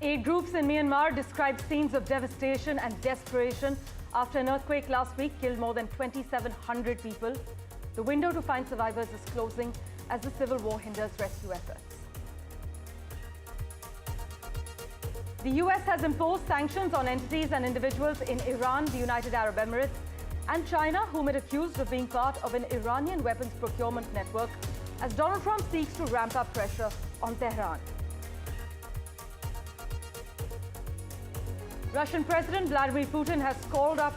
Aid groups in Myanmar described scenes of devastation and desperation after an earthquake last week killed more than 2,700 people. The window to find survivors is closing as the civil war hinders rescue efforts. The US has imposed sanctions on entities and individuals in Iran, the United Arab Emirates, and China, whom it accused of being part of an Iranian weapons procurement network, as Donald Trump seeks to ramp up pressure on Tehran. Russian President Vladimir Putin has called up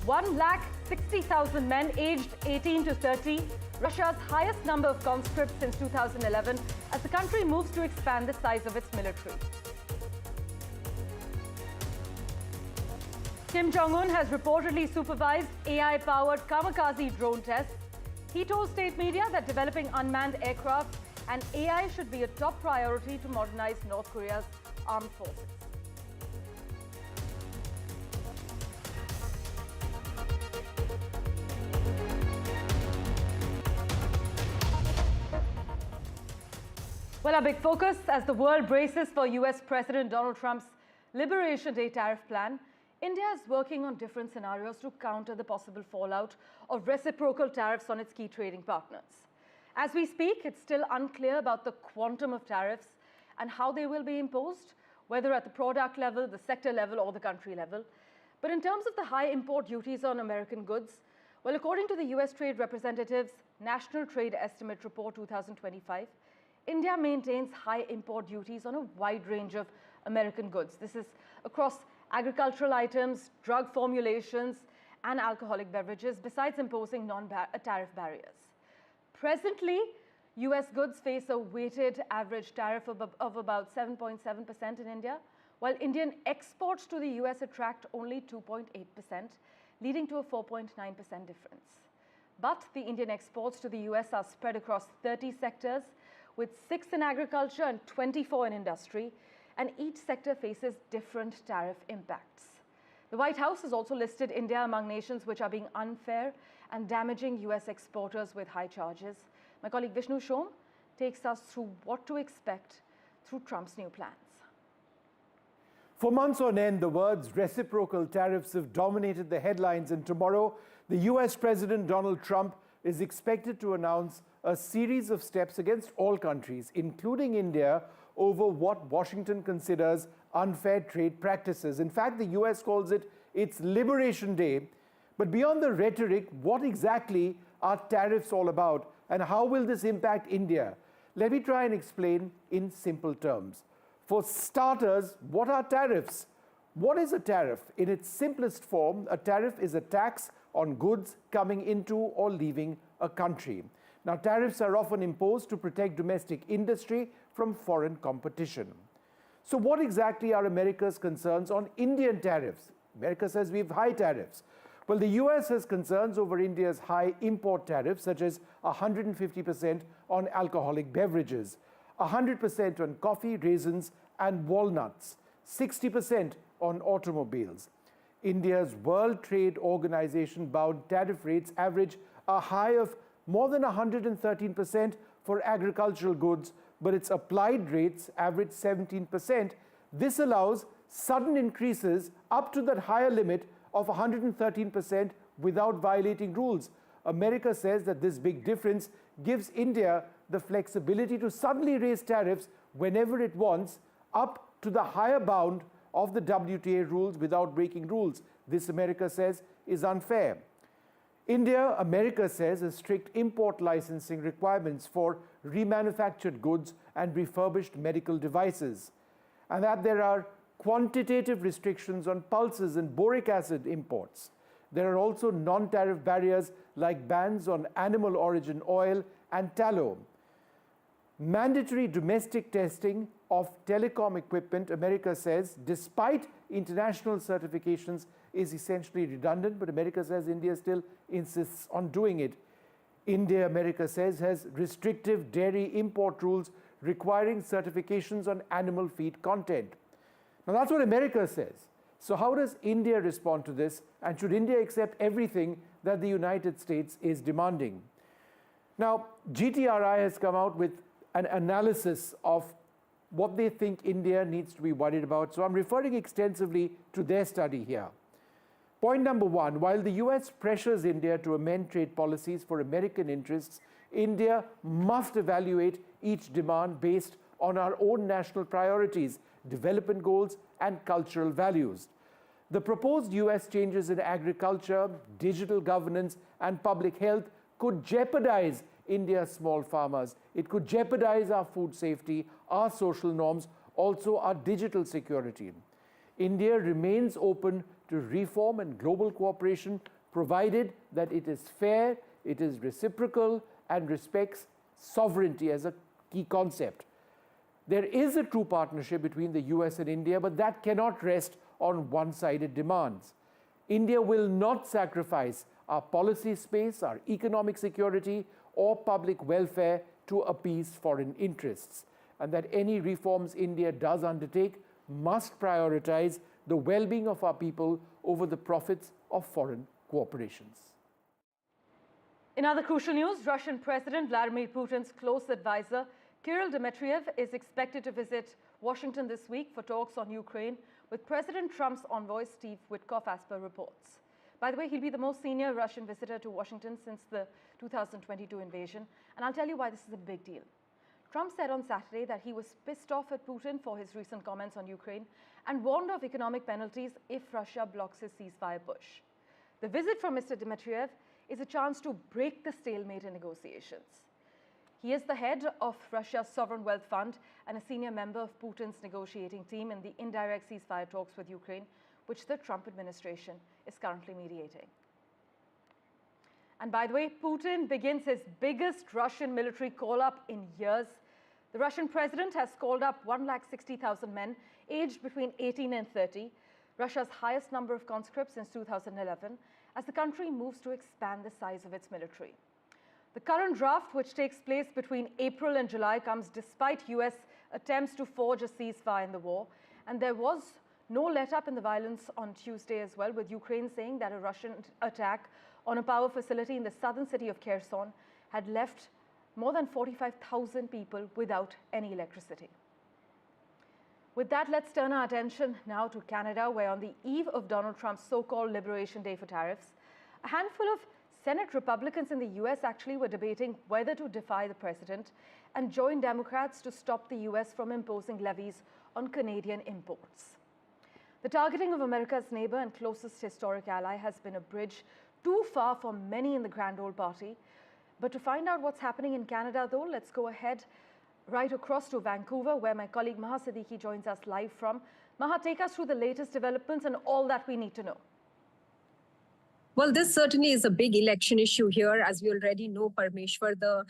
160,000 men aged 18 to 30, Russia's highest number of conscripts since 2011, as the country moves to expand the size of its military. Kim Jong-un has reportedly supervised AI-powered kamikaze drone tests. He told state media that developing unmanned aircraft and AI should be a top priority to modernize North Korea's armed forces. Well, our big focus as the world braces for US President Donald Trump's Liberation Day tariff plan, India is working on different scenarios to counter the possible fallout of reciprocal tariffs on its key trading partners. As we speak, it's still unclear about the quantum of tariffs and how they will be imposed, whether at the product level, the sector level, or the country level. But in terms of the high import duties on American goods, well, according to the US Trade Representative's National Trade Estimate Report 2025, India maintains high import duties on a wide range of American goods. This is across agricultural items, drug formulations, and alcoholic beverages, besides imposing non-tariff barriers. Presently, US goods face a weighted average tariff of about 7.7% in India, while Indian exports to the US attract only 2.8%, leading to a 4.9% difference. But the Indian exports to the US are spread across 30 sectors, with 6 in agriculture and 24 in industry, and each sector faces different tariff impacts. The White House has also listed India among nations which are being unfair and damaging US exporters with high charges. My colleague Vishnu Shom takes us through what to expect through Trump's new plans. For months on end, the words reciprocal tariffs have dominated the headlines, and tomorrow, the US President Donald Trump is expected to announce a series of steps against all countries, including India, over what Washington considers unfair trade practices. In fact, the US calls it its Liberation Day. But beyond the rhetoric, what exactly are tariffs all about, and how will this impact India? Let me try and explain in simple terms. For starters, what are tariffs? What is a tariff? In its simplest form, a tariff is a tax on goods coming into or leaving a country. Now, tariffs are often imposed to protect domestic industry from foreign competition. So what exactly are America's concerns on Indian tariffs? America says we have high tariffs. Well, the US has concerns over India's high import tariffs, such as 150% on alcoholic beverages, 100% on coffee, raisins, and walnuts, 60% on automobiles. India's World Trade Organization bound tariff rates average a high of more than 113% for agricultural goods, but its applied rates average 17%. This allows sudden increases up to that higher limit of 113% without violating rules. America says that this big difference gives India the flexibility to suddenly raise tariffs whenever it wants, up to the higher bound of the WTA rules without breaking rules. This, America says, is unfair. India, America says, has strict import licensing requirements for remanufactured goods and refurbished medical devices, and that there are quantitative restrictions on pulses and boric acid imports. There are also non-tariff barriers like bans on animal origin oil and tallow. Mandatory domestic testing of telecom equipment, America says, despite international certifications, is essentially redundant, but America says India still insists on doing it. India, America says, has restrictive dairy import rules requiring certifications on animal feed content. Now, that's what America says. So how does India respond to this? And should India accept everything that the United States is demanding? Now, GTRI has come out with an analysis of what they think India needs to be worried about. So I'm referring extensively to their study here. Point number one, while the US pressures India to amend trade policies for American interests, India must evaluate each demand based on our own national priorities, development goals, and cultural values. The proposed US changes in agriculture, digital governance, and public health could jeopardize India's small farmers. It could jeopardize our food safety, our social norms, also our digital security. India remains open to reform and global cooperation, provided that it is fair, it is reciprocal, and respects sovereignty as a key concept. There is a true partnership between the US and India, but that cannot rest on one-sided demands. India will not sacrifice our policy space, our economic security, or public welfare to appease foreign interests, and that any reforms India does undertake must prioritize the well-being of our people over the profits of foreign corporations. In other crucial news, Russian President Vladimir Putin's close advisor, Kirill Dmitriev, is expected to visit Washington this week for talks on Ukraine with President Trump's envoy, Steve Witkoff, as per reports. By the way, he'll be the most senior Russian visitor to Washington since the 2022 invasion, and I'll tell you why this is a big deal. Trump said on Saturday that he was pissed off at Putin for his recent comments on Ukraine and warned of economic penalties if Russia blocks his ceasefire push. The visit from Mr. Dmitriev is a chance to break the stalemate in negotiations. He is the head of Russia's Sovereign Wealth Fund and a senior member of Putin's negotiating team in the indirect ceasefire talks with Ukraine, which the Trump administration is currently mediating. And by the way, Putin begins his biggest Russian military call-up in years. The Russian president has called up 160,000 men aged between 18 and 30, Russia's highest number of conscripts since 2011, as the country moves to expand the size of its military. The current draft, which takes place between April and July, comes despite US attempts to forge a ceasefire in the war, and there was no let-up in the violence on Tuesday as well, with Ukraine saying that a Russian attack on a power facility in the southern city of Kherson had left more than 45,000 people without any electricity. With that, let's turn our attention now to Canada, where on the eve of Donald Trump's so-called Liberation Day for tariffs, a handful of Senate Republicans in the US actually were debating whether to defy the president and join Democrats to stop the US from imposing levies on Canadian imports. The targeting of America's neighbor and closest historic ally has been a bridge too far for many in the Grand Old Party. But to find out what's happening in Canada, though, let's go ahead right across to Vancouver, where my colleague Maha Siddiqui joins us live from. Maha, take us through the latest developments and all that we need to know. Well, this certainly is a big election issue here. As we already know, Parmeshwar, the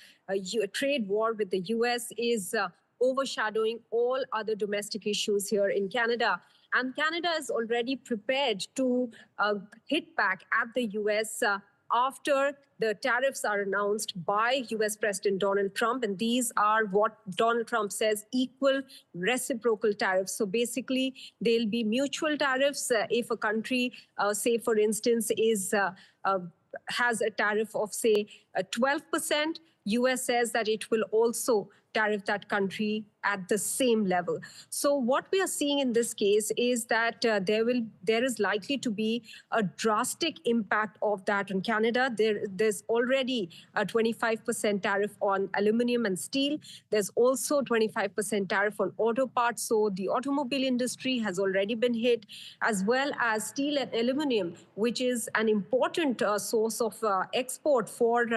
trade war with the US is overshadowing all other domestic issues here in Canada. And Canada is already prepared to hit back at the US after the tariffs are announced by US President Donald Trump. And these are what Donald Trump says, equal reciprocal tariffs. So basically, they'll be mutual tariffs if a country, say, for instance, has a tariff of, say, 12%. US says that it will also tariff that country at the same level. So what we are seeing in this case is that there is likely to be a drastic impact of that on Canada. There's already a 25% tariff on aluminum and steel. There's also 25% tariff on auto parts. So the automobile industry has already been hit, as well as steel and aluminum, which is an important source of export for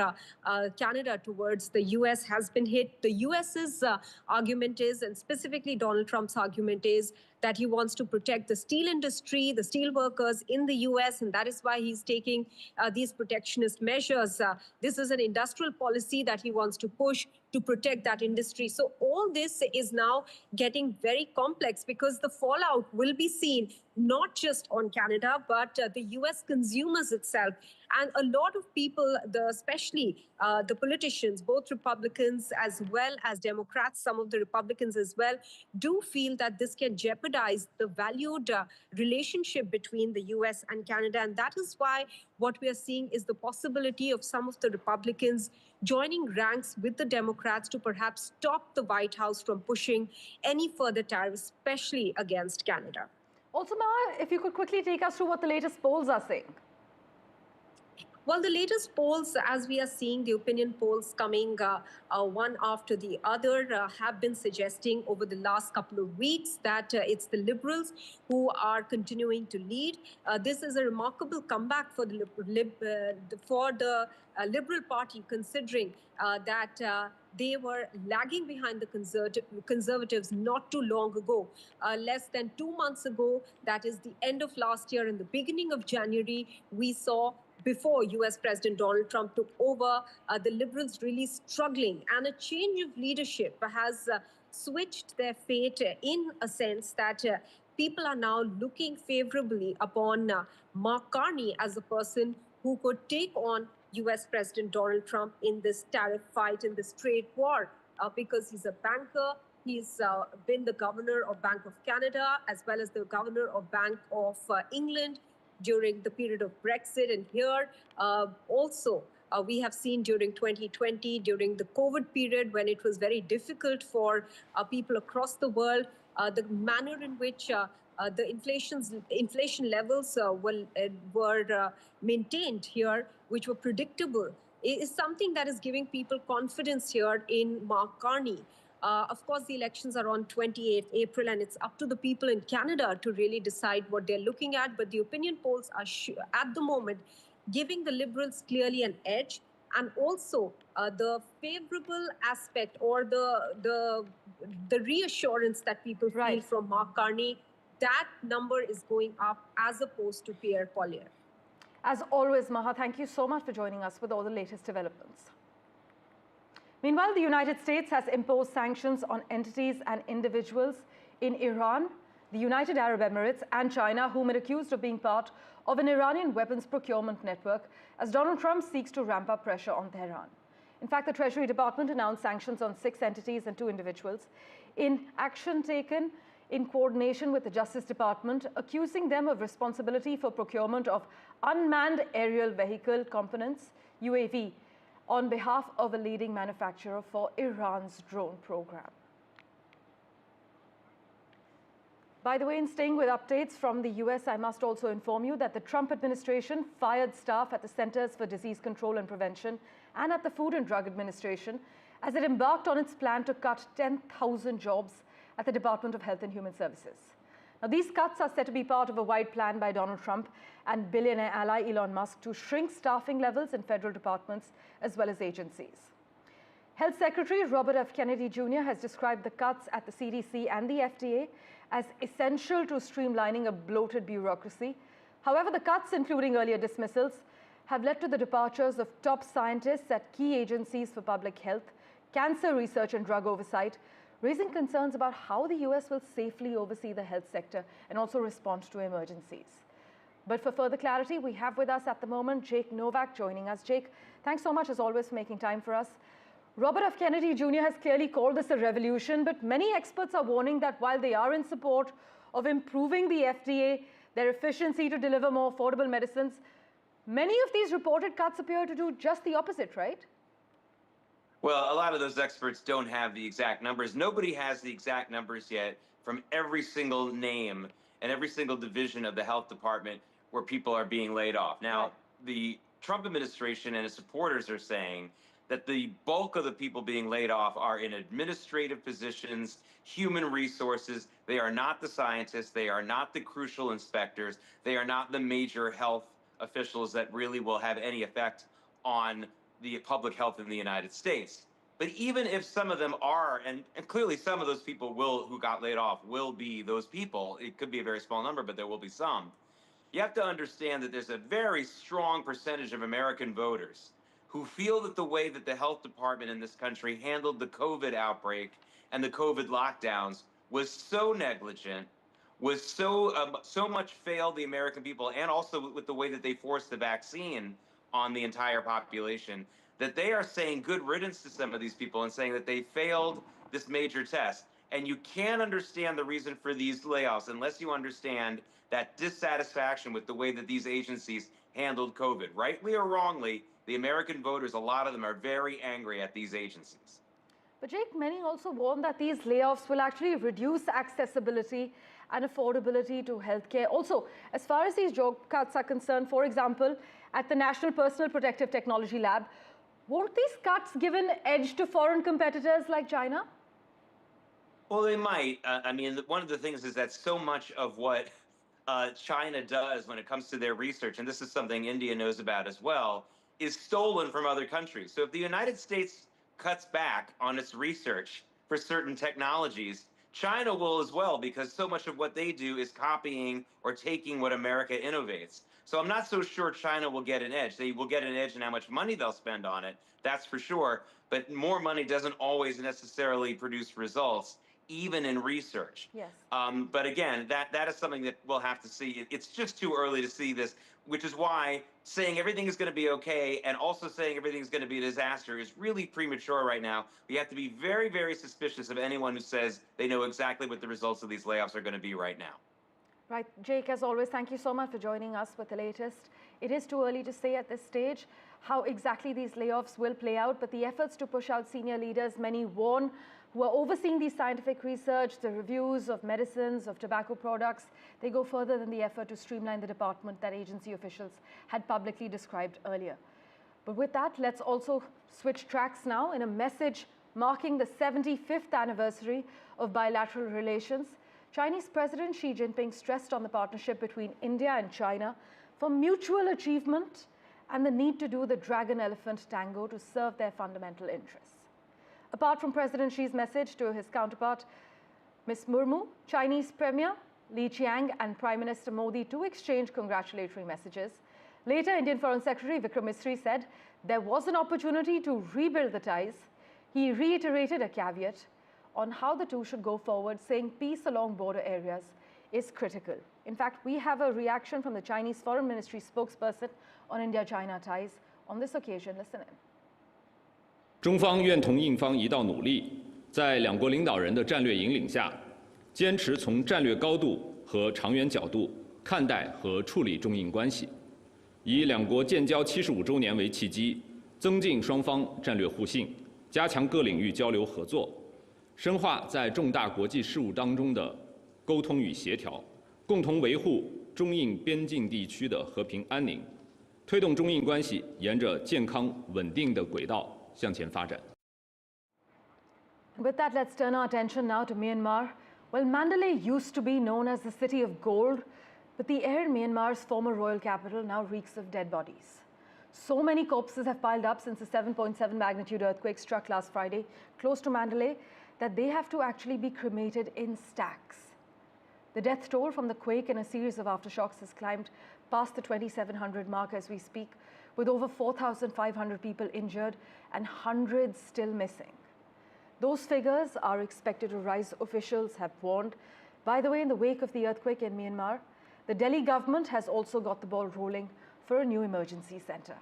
Canada towards the US, has been hit. The US's argument is, and specifically Donald Trump's argument is, that he wants to protect the steel industry, the steel workers in the US, and that is why he's taking these protectionist measures. This is an industrial policy that he wants to push to protect that industry. So all this is now getting very complex because the fallout will be seen not just on Canada, but the US consumers itself. And a lot of people, especially the politicians, both Republicans as well as Democrats, some of the Republicans as well, do feel that this can jeopardize jeopardize the valued relationship between the US and Canada. And that is why what we are seeing is the possibility of some of the Republicans joining ranks with the Democrats to perhaps stop the White House from pushing any further tariffs, especially against Canada. Also, Maha, if you could quickly take us through what the latest polls are saying. Well, the latest polls, as we are seeing the opinion polls coming one after the other, have been suggesting over the last couple of weeks that it's the Liberals who are continuing to lead. This is a remarkable comeback for the Liberal Party, considering that they were lagging behind the Conservatives not too long ago. Less than 2 months ago, that is the end of last year and the beginning of January, we saw before US President Donald Trump took over, the Liberals really struggling. And a change of leadership has switched their fate in a sense that people are now looking favorably upon Mark Carney as a person who could take on US President Donald Trump in this tariff fight, in this trade war, because he's a banker. He's been the governor of Bank of Canada, as well as the governor of Bank of England during the period of Brexit. And here also, we have seen during 2020, during the COVID period, when it was very difficult for people across the world, the manner in which the inflation levels were maintained here, which were predictable, is something that is giving people confidence here in Mark Carney. Of course, the elections are on 28th April, and it's up to the people in Canada to really decide what they're looking at. But the opinion polls are at the moment giving the Liberals clearly an edge, and also the favorable aspect or the reassurance that people feel from Mark Carney. That number is going up as opposed to Pierre Poilievre. As always, Maha, thank you so much for joining us with all the latest developments. Meanwhile, the United States has imposed sanctions on entities and individuals in Iran, the United Arab Emirates and China, whom it accused of being part of an Iranian weapons procurement network, as Donald Trump seeks to ramp up pressure on Tehran. In fact, the Treasury Department announced sanctions on 6 entities and 2 individuals in action taken in coordination with the Justice Department, accusing them of responsibility for procurement of unmanned aerial vehicle components, UAV, on behalf of a leading manufacturer for Iran's drone program. By the way, in staying with updates from the US, I must also inform you that the Trump administration fired staff at the Centers for Disease Control and Prevention and at the Food and Drug Administration as it embarked on its plan to cut 10,000 jobs at the Department of Health and Human Services. Now, these cuts are said to be part of a wide plan by Donald Trump and billionaire ally Elon Musk to shrink staffing levels in federal departments as well as agencies. Health Secretary Robert F. Kennedy Jr. has described the cuts at the CDC and the FDA as essential to streamlining a bloated bureaucracy. However, the cuts, including earlier dismissals, have led to the departures of top scientists at key agencies for public health, cancer research and drug oversight, raising concerns about how the US will safely oversee the health sector and also respond to emergencies. But for further clarity, we have with us at the moment Jake Novak joining us. Jake, thanks so much as always for making time for us. Robert F. Kennedy Jr. has clearly called this a revolution, but many experts are warning that while they are in support of improving the FDA, their efficiency to deliver more affordable medicines, many of these reported cuts appear to do just the opposite, right? Well, a lot of those experts don't have the exact numbers. Nobody has the exact numbers yet from every single name and every single division of the health department where people are being laid off. Now, the Trump administration and its supporters are saying that the bulk of the people being laid off are in administrative positions, human resources. They are not the scientists. They are not the crucial inspectors. They are not the major health officials that really will have any effect on the public health in the United States. But even if some of them are, and clearly some of those people who got laid off will be those people, it could be a very small number, but there will be some. You have to understand that there's a very strong percentage of American voters who feel that the way that the health department in this country handled the COVID outbreak and the COVID lockdowns was so negligent, was so much failed the American people, and also with the way that they forced the vaccine on the entire population, that they are saying good riddance to some of these people and saying that they failed this major test. And you can't understand the reason for these layoffs unless you understand that dissatisfaction with the way that these agencies handled COVID. Rightly or wrongly, the American voters, a lot of them are very angry at these agencies. But Jake, many also warn that these layoffs will actually reduce accessibility and affordability to healthcare. Also, as far as these job cuts are concerned, for example, at the National Personal Protective Technology Lab, won't these cuts give an edge to foreign competitors like China? Well, they might. I mean, one of the things is that so much of what China does when it comes to their research, and this is something India knows about as well, is stolen from other countries. So if the United States cuts back on its research for certain technologies, China will as well, because so much of what they do is copying or taking what America innovates. So I'm not so sure China will get an edge. They will get an edge in how much money they'll spend on it, that's for sure. But more money doesn't always necessarily produce results, even in research. Yes. But again, that is something that we'll have to see. It's just too early to see this, which is why saying everything is going to be okay and also saying everything is going to be a disaster is really premature right now. We have to be very, very suspicious of anyone who says they know exactly what the results of these layoffs are going to be right now. Right. Jake, as always, thank you so much for joining us with the latest. It is too early to say at this stage how exactly these layoffs will play out, but the efforts to push out senior leaders, many warn, who are overseeing the scientific research, the reviews of medicines, of tobacco products, they go further than the effort to streamline the department that agency officials had publicly described earlier. But with that, let's also switch tracks now. In a message marking the 75th anniversary of bilateral relations, Chinese President Xi Jinping stressed on the partnership between India and China for mutual achievement and the need to do the dragon-elephant tango to serve their fundamental interests. Apart from President Xi's message to his counterpart, Ms. Murmu, Chinese Premier Li Qiang and Prime Minister Modi too exchanged congratulatory messages. Later, Indian Foreign Secretary Vikram Misri said there was an opportunity to rebuild the ties. He reiterated a caveat on how the two should go forward, saying peace along border areas is critical. In fact, we have a reaction from the Chinese Foreign Ministry spokesperson on India-China ties on this occasion. Listen in. 中方愿同印方一道努力，在两国领导人的战略引领下，坚持从战略高度和长远角度看待和处理中印关系，以两国建交75周年为契机，增进双方战略互信，加强各领域交流合作，深化在重大国际事务当中的沟通与协调，共同维护中印边境地区的和平安宁，推动中印关系沿着健康稳定的轨道向前发展。 With that, let's turn our attention now to Myanmar. Well, Mandalay used to be known as the city of gold, but the air in Myanmar's former royal capital now reeks of dead bodies. So many corpses have piled up since the 7.7 magnitude earthquake struck last Friday close to Mandalay that they have to actually be cremated in stacks. The death toll from the quake and a series of aftershocks has climbed past the 2,700 mark as we speak, with over 4,500 people injured and hundreds still missing. Those figures are expected to rise, officials have warned. By the way, in the wake of the earthquake in Myanmar, the Delhi government has also got the ball rolling for a new emergency centre.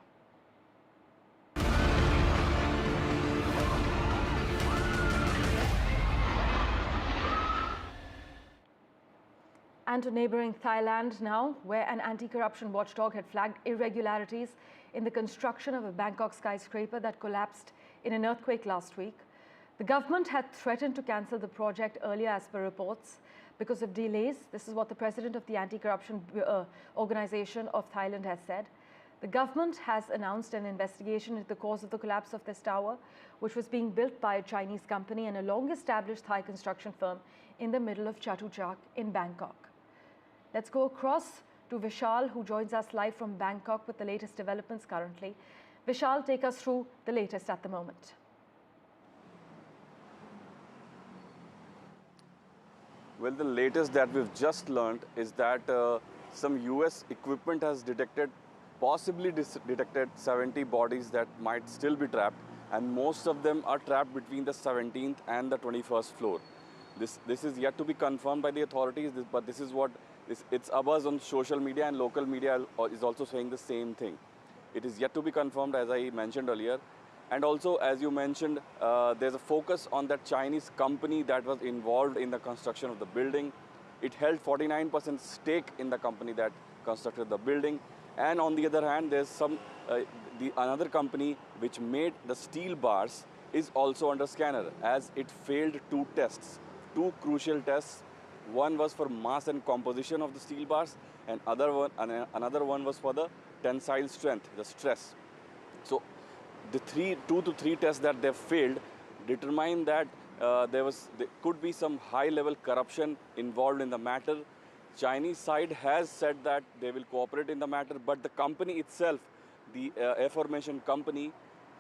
And to neighbouring Thailand now, where an anti-corruption watchdog had flagged irregularities in the construction of a Bangkok skyscraper that collapsed in an earthquake last week. The government had threatened to cancel the project earlier as per reports because of delays. This is what the president of the anti-corruption organization of Thailand has said. The government has announced an investigation into the cause of the collapse of this tower, which was being built by a Chinese company and a long-established Thai construction firm in the middle of Chatuchak in Bangkok. Let's go across to Vishal, who joins us live from Bangkok with the latest developments currently. Vishal, take us through the latest at the moment. Well, the latest that we've just learned is that some US equipment has possibly detected 70 bodies that might still be trapped, and most of them are trapped between the 17th and the 21st floor. This is yet to be confirmed by the authorities, but this is what it's a buzz on social media, and local media is also saying the same thing. It is yet to be confirmed, as I mentioned earlier. And also, as you mentioned, there's a focus on that Chinese company that was involved in the construction of the building. It held 49% stake in the company that constructed the building. And on the other hand, there's another company which made the steel bars is also under scanner, as it failed two tests, two crucial tests. One was for mass and composition of the steel bars, and another one was for the tensile strength, the stress. So the 2 to 3 tests that they failed determine that there could be some high-level corruption involved in the matter. Chinese side has said that they will cooperate in the matter, but the company itself, the aforementioned company,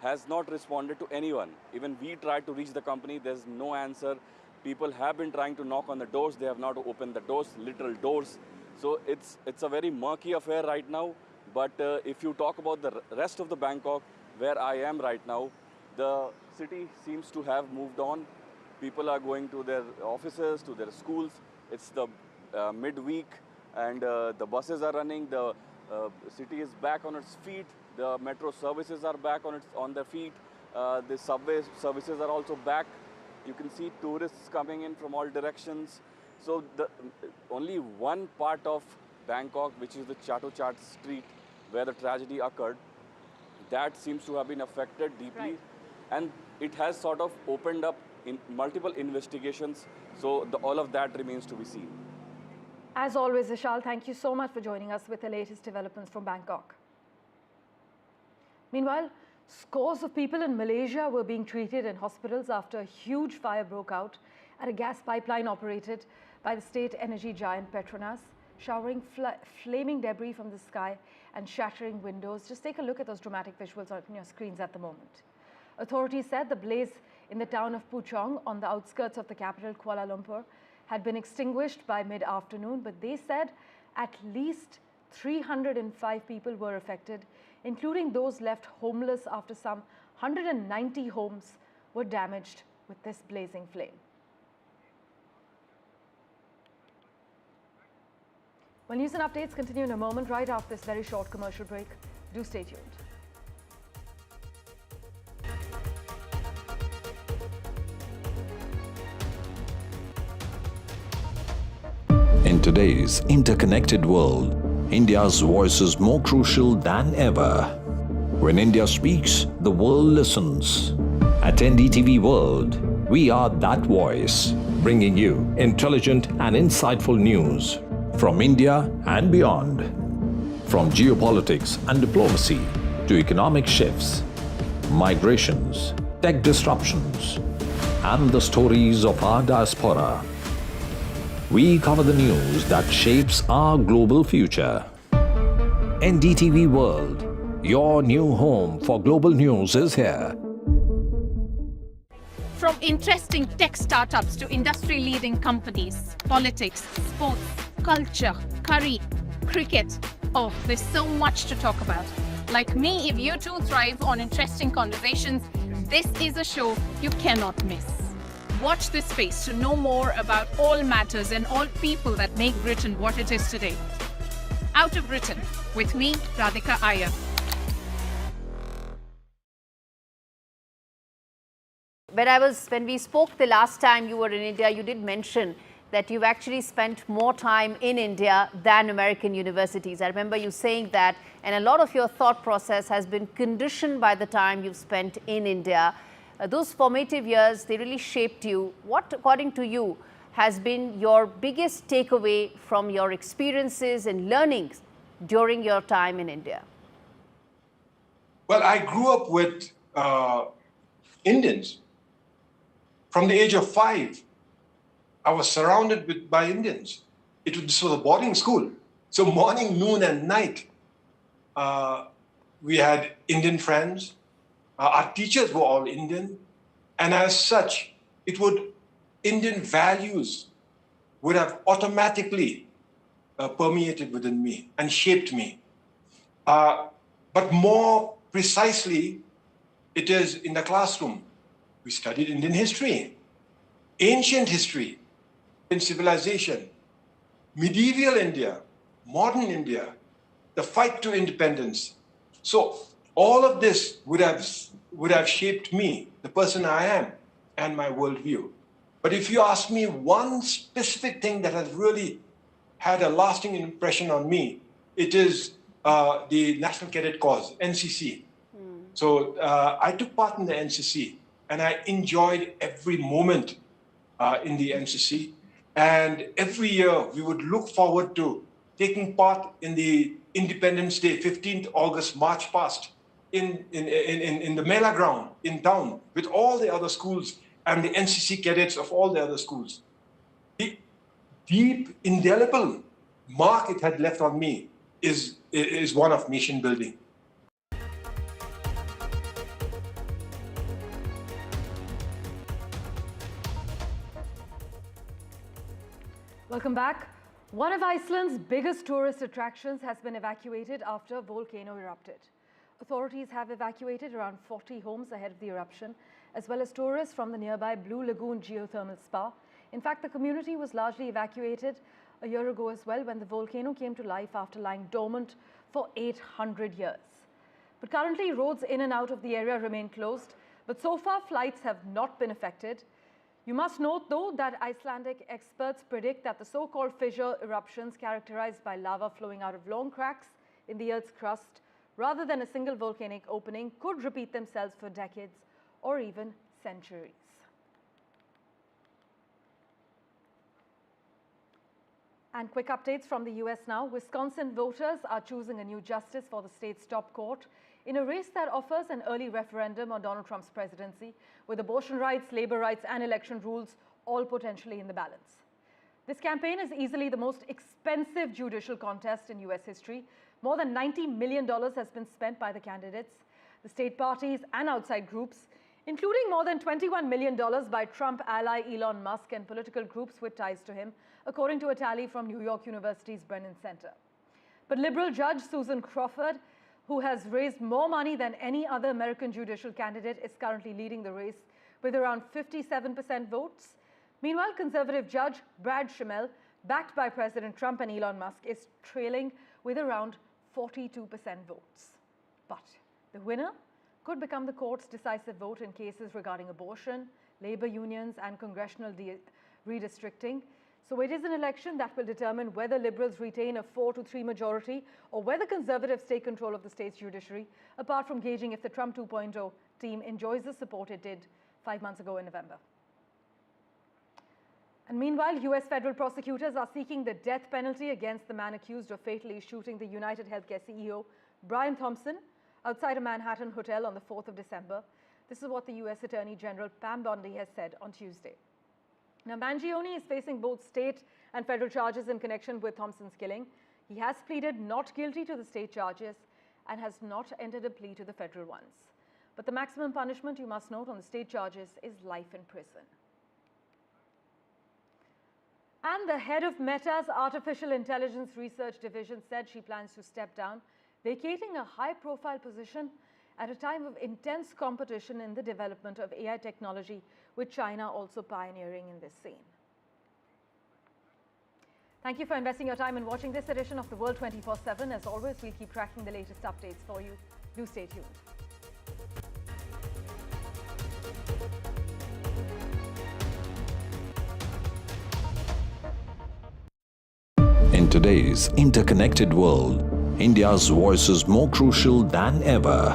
has not responded to anyone. Even we tried to reach the company, there's no answer. People have been trying to knock on the doors, they have not opened the doors, literal doors. So it's a very murky affair right now. But if you talk about the rest of the Bangkok, where I am right now, the city seems to have moved on. People are going to their offices, to their schools. It's the midweek, and the buses are running. The city is back on its feet. The metro services are back on their feet. The subway services are also back. You can see tourists coming in from all directions. So only one part of Bangkok, which is the Chatuchak street, where the tragedy occurred, that seems to have been affected deeply. Right. And it has sort of opened up in multiple investigations. So all of that remains to be seen. As always, Vishal, thank you so much for joining us with the latest developments from Bangkok. Meanwhile, scores of people in Malaysia were being treated in hospitals after a huge fire broke out at a gas pipeline operated by the state energy giant Petronas, showering flaming debris from the sky and shattering windows. Just take a look at those dramatic visuals on your screens at the moment. Authorities said the blaze in the town of Puchong on the outskirts of the capital, Kuala Lumpur, had been extinguished by mid-afternoon, but they said at least 305 people were affected, including those left homeless after some 190 homes were damaged with this blazing flame. Well, news and updates continue in a moment, right after this very short commercial break. Do stay tuned. In today's interconnected world, India's voice is more crucial than ever. When India speaks, the world listens. At NDTV World, we are that voice, bringing you intelligent and insightful news from India and beyond. From geopolitics and diplomacy to economic shifts, migrations, tech disruptions, and the stories of our diaspora. We cover the news that shapes our global future. NDTV World, your new home for global news, is here. From interesting tech startups to industry-leading companies, politics, sports, culture, curry, cricket. Oh, there's so much to talk about. Like me, if you too thrive on interesting conversations, this is a show you cannot miss. Watch this space to know more about all matters and all people that make Britain what it is today. Out of Britain, with me, Radhika Iyer. When we spoke the last time you were in India, you did mention that you've actually spent more time in India than American universities. I remember you saying that, and a lot of your thought process has been conditioned by the time you've spent in India. Those formative years, they really shaped you. What, according to you, has been your biggest takeaway from your experiences and learnings during your time in India? Well, I grew up with Indians. From the age of 5, I was surrounded by Indians. This was a boarding school. So morning, noon, and night, we had Indian friends. Our teachers were all Indian. And as such, Indian values would have automatically permeated within me and shaped me. But more precisely, it is in the classroom. We studied Indian history, ancient history, in civilization, medieval India, modern India, the fight to independence. So all of this would have would have shaped me, the person I am, and my worldview. But if you ask me one specific thing that has really had a lasting impression on me, it is the National Cadet Corps, NCC. So I took part in the NCC, and I enjoyed every moment in the NCC. And every year we would look forward to taking part in the Independence Day, 15th August March Past in the Mela ground in town with all the other schools and the NCC cadets of all the other schools. The deep, indelible mark it had left on me is one of nation building. Welcome back. One of Iceland's biggest tourist attractions has been evacuated after a volcano erupted. Authorities have evacuated around 40 homes ahead of the eruption, as well as tourists from the nearby Blue Lagoon geothermal spa. In fact, the community was largely evacuated a year ago as well, when the volcano came to life after lying dormant for 800 years. But currently, roads in and out of the area remain closed, but so far flights have not been affected. You must note, though, that Icelandic experts predict that the so-called fissure eruptions, characterized by lava flowing out of long cracks in the Earth's crust, rather than a single volcanic opening, could repeat themselves for decades or even centuries. And quick updates from the US now. Wisconsin voters are choosing a new justice for the state's top court in a race that offers an early referendum on Donald Trump's presidency, with abortion rights, labor rights, and election rules all potentially in the balance. This campaign is easily the most expensive judicial contest in US history. More than $90 million has been spent by the candidates, the state parties, and outside groups, including more than $21 million by Trump ally Elon Musk and political groups with ties to him, according to a tally from New York University's Brennan Center. But liberal judge Susan Crawford, who has raised more money than any other American judicial candidate, is currently leading the race with around 57% votes. Meanwhile, conservative judge Brad Schimel, backed by President Trump and Elon Musk, is trailing with around 42% votes. But the winner could become the court's decisive vote in cases regarding abortion, labor unions, and congressional redistricting. So it is an election that will determine whether liberals retain a 4-3 majority or whether conservatives take control of the state's judiciary, apart from gauging if the Trump 2.0 team enjoys the support it did 5 months ago in November. And meanwhile, US federal prosecutors are seeking the death penalty against the man accused of fatally shooting the United Healthcare CEO, Brian Thompson, outside a Manhattan hotel on the 4th of December. This is what the US Attorney General Pam Bondi has said on Tuesday. Now, Mangione is facing both state and federal charges in connection with Thompson's killing. He has pleaded not guilty to the state charges and has not entered a plea to the federal ones. But the maximum punishment, you must note, on the state charges is life in prison. And the head of Meta's Artificial Intelligence Research Division said she plans to step down, vacating a high-profile position at a time of intense competition in the development of AI technology, with China also pioneering in this scene. Thank you for investing your time in watching this edition of The World 24/7. As always, we'll keep tracking the latest updates for you. Do stay tuned. In today's interconnected world, India's voice is more crucial than ever.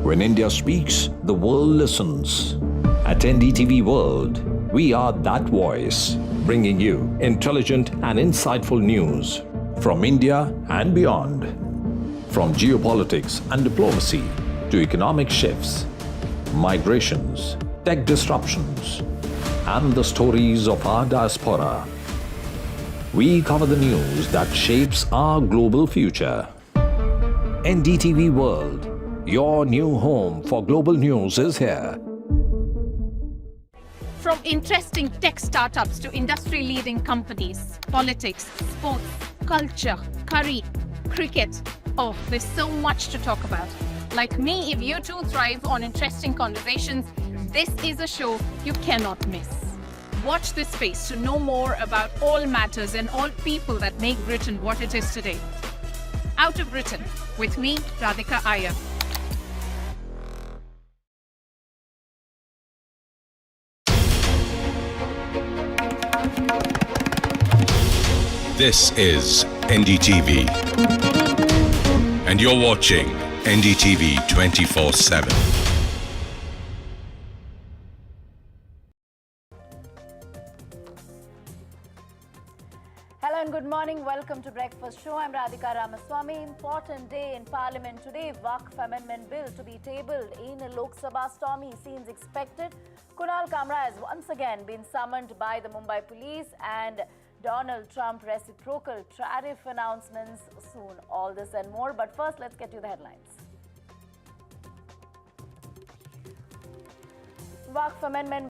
When India speaks, the world listens. At NDTV World, we are that voice, bringing you intelligent and insightful news from India and beyond. From geopolitics and diplomacy to economic shifts, migrations, tech disruptions, and the stories of our diaspora. We cover the news that shapes our global future. NDTV World, your new home for global news, is here. From interesting tech startups to industry-leading companies, politics, sports, culture, curry, cricket. Oh, there's so much to talk about. Like me, if you too thrive on interesting conversations, this is a show you cannot miss. Watch this space to know more about all matters and all people that make Britain what it is today. Out of Britain, with me, Radhika Iyer. This is NDTV. And you're watching NDTV 24/7. Hello and good morning. Welcome to Breakfast Show. I'm Radhika Ramaswamy. Important day in Parliament today. Waqf Amendment Bill to be tabled in Lok Sabha. Stormy scenes expected. Kunal Kamra has once again been summoned by the Mumbai police, and Donald Trump reciprocal tariff announcements soon. All this and more. But first, let's get to the headlines. Waqf Amendment